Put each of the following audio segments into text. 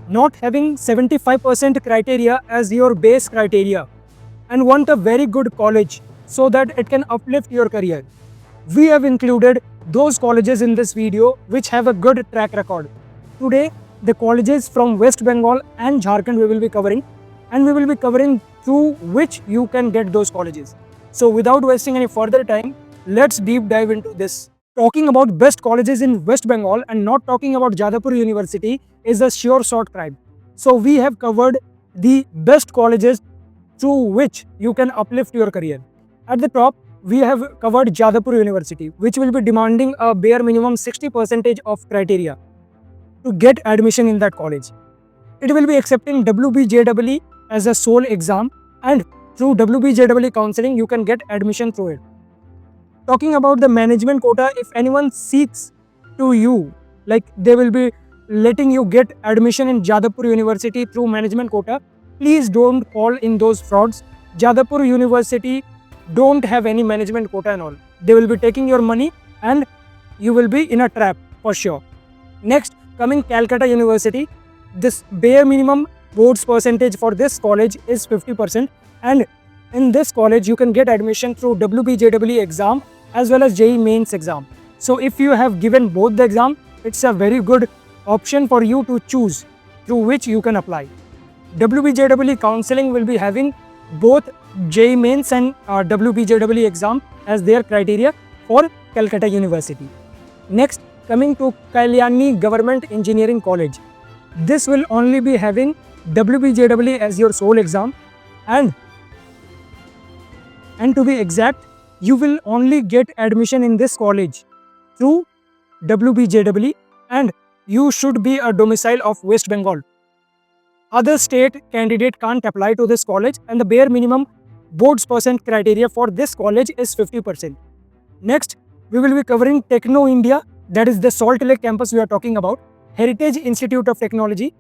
not having 75% criteria as your base criteria and want a very good college so that it can uplift your career. We have included those colleges in this video which have a good track record. Today, the colleges from West Bengal and Jharkhand we will be covering, and we will be covering through which you can get those colleges. So without wasting any further time, let's deep dive into this. Talking about best colleges in West Bengal and not talking about Jadavpur University is a sure shot crime. So we have covered the best colleges through which you can uplift your career. At the top, we have covered Jadavpur University, which will be demanding a bare minimum 60% of criteria to get admission in that college. It will be accepting WBJEE as a sole exam, and through WBJEE counseling, you can get admission through it. Talking about the management quota, if anyone seeks to you, like they will be letting you get admission in Jadavpur University through management quota, please don't fall in those frauds. Jadavpur University don't have any management quota and all. They will be taking your money and you will be in a trap for sure. Next, coming Calcutta University, this bare minimum boards percentage for this college is 50%, and in this college you can get admission through WBJEE exam as well as JEE mains exam. So if you have given both the exam, it's a very good option for you to choose through which you can apply. WBJEE counseling will be having both JEE mains and WBJEE exam as their criteria for Calcutta University. Next, coming to Kalyani Government Engineering College. This will only be having WBJEE as your sole exam, and to be exact, you will only get admission in this college through WBJEE, and you should be a domicile of West Bengal. Other state candidate can't apply to this college, and the bare minimum boards percent criteria for this college is 50%. Next, we will be covering Techno India, that is the Salt Lake campus we are talking about. Heritage Institute of Technology.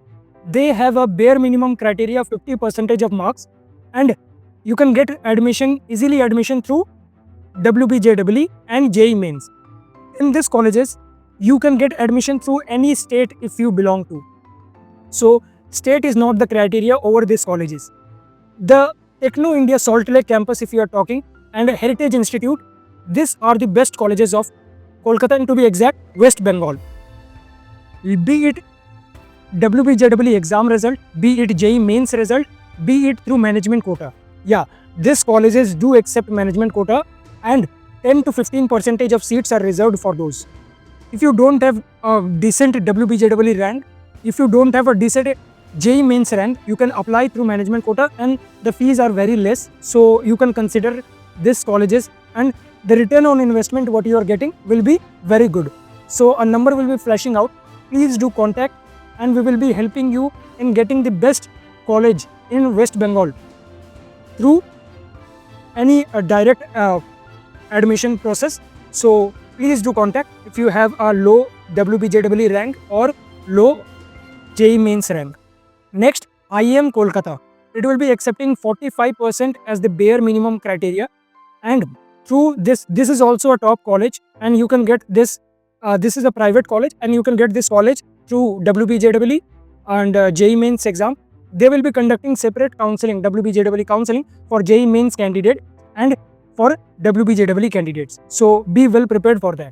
They have a bare minimum criteria of 50% of marks, and you can get easily admission through WBJEE and JEE mains. In these colleges, you can get admission through any state if you belong to. So state is not the criteria over these colleges. The Techno India Salt Lake campus, if you are talking, and Heritage Institute, these are the best colleges of Kolkata, and to be exact, West Bengal. Be it WBJEE exam result, be it JEE mains result, be it through management quota. Yeah, these colleges do accept management quota, and 10 to 15% of seats are reserved for those. If you don't have a decent WBJEE rank, if you don't have a decent JEE mains rank, you can apply through management quota, and the fees are very less. So you can consider these colleges, and the return on investment what you are getting will be very good. So a number will be flashing out. Please do contact, and we will be helping you in getting the best college in West Bengal through any direct admission process. So please do contact if you have a low WBJEE rank or low JEE mains rank. Next, IIM Kolkata. It will be accepting 45% as the bare minimum criteria, and through this is also a top college, and you can get this. This is a private college, and you can get this college through WBJEE and JEE mains exam. They will be conducting separate counseling, WBJEE counseling for JEE mains candidate and for WBJEE candidates. So be well prepared for that.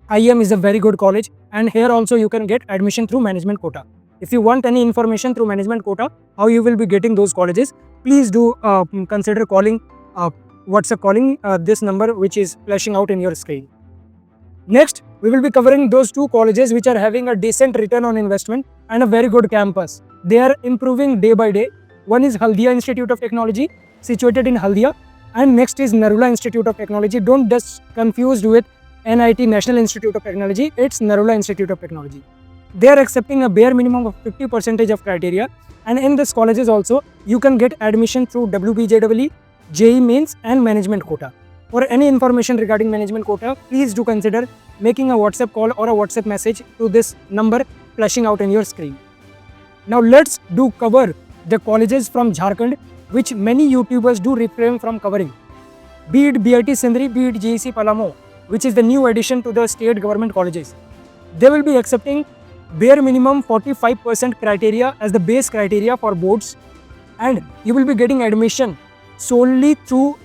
IIM is a very good college, and here also you can get admission through management quota. If you want any information through management quota, how you will be getting those colleges, please do consider calling, WhatsApp calling this number which is flashing out in your screen. Next, we will be covering those two colleges which are having a decent return on investment and a very good campus. They are improving day by day. One is Haldia Institute of Technology, situated in Haldia, and next is Narula Institute of Technology. Don't just confuse with NIT, National Institute of Technology. It's Narula Institute of Technology. They are accepting a bare minimum of 50% of criteria, and in these colleges also you can get admission through WBJEE, JEE mains and management quota. For any information regarding management quota, please do consider making a WhatsApp call or a WhatsApp message to this number flashing out on your screen. Now let's do cover the colleges from Jharkhand which many YouTubers do refrain from covering. Be it BIT Sindri, be it GEC Palamo, which is the new addition to the state government colleges. They will be accepting bare minimum 45% criteria as the base criteria for boards, and you will be getting admission solely through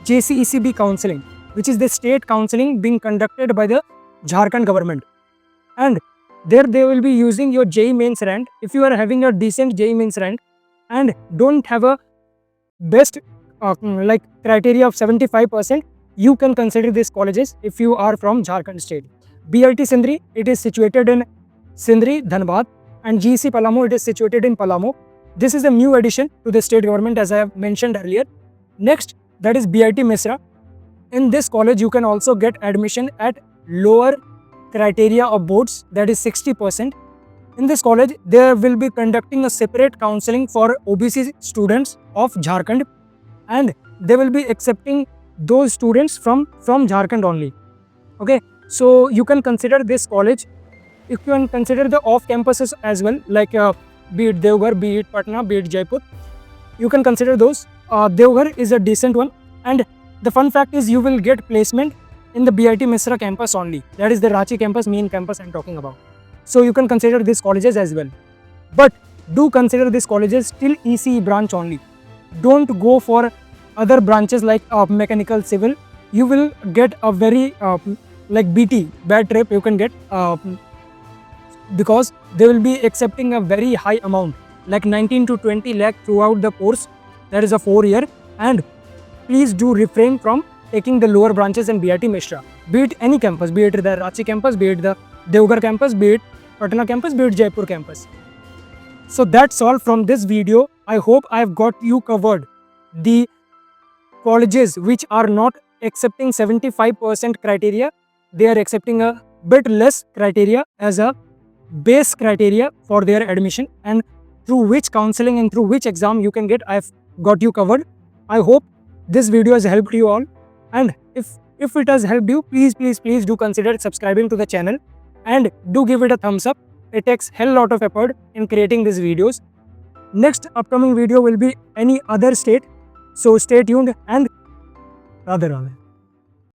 JCECB counseling, which is the state counseling being conducted by the Jharkhand government. And there they will be using your JEE mains rank. If you are having a decent JEE mains rank and don't have a best like criteria of 75%, you can consider these colleges if you are from Jharkhand state. BIT Sindri, it is situated in Sindri, Dhanbad, and GC Palamu, it is situated in Palamu. This is a new addition to the state government, as I have mentioned earlier. Next, that is BIT Misra. In this college, you can also get admission at lower criteria of boards, that is 60%. In this college, they will be conducting a separate counseling for OBC students of Jharkhand, and they will be accepting those students from Jharkhand only. Okay, so you can consider this college. You can consider the off campuses as well, like be it Deoghar, be it Patna, be it Jaipur. You can consider those. Deoghar is a decent one, and the fun fact is you will get placement in the BIT Misra campus only. That is the Ranchi campus, main campus I'm talking about. So you can consider these colleges as well. But do consider these colleges till ECE branch only. Don't go for other branches like mechanical, civil. You will get a very like BT, bad trip you can get because they will be accepting a very high amount, like 19 to 20 lakh throughout the course. That is a 4-year, and please do refrain from taking the lower branches in BIT Misra. Be it any campus, be it the Ranchi campus, be it the Deoghar campus, be it Patna campus, be it Jaipur campus. So that's all from this video. I hope I have got you covered the colleges which are not accepting 75% criteria. They are accepting a bit less criteria as a base criteria for their admission, and through which counseling and through which exam you can get, I have got you covered. I hope this video has helped you all, and if it has helped you, please do consider subscribing to the channel and do give it a thumbs up. It takes hell lot of effort in creating these videos. Next upcoming video will be any other state, so stay tuned and Radhe Radhe.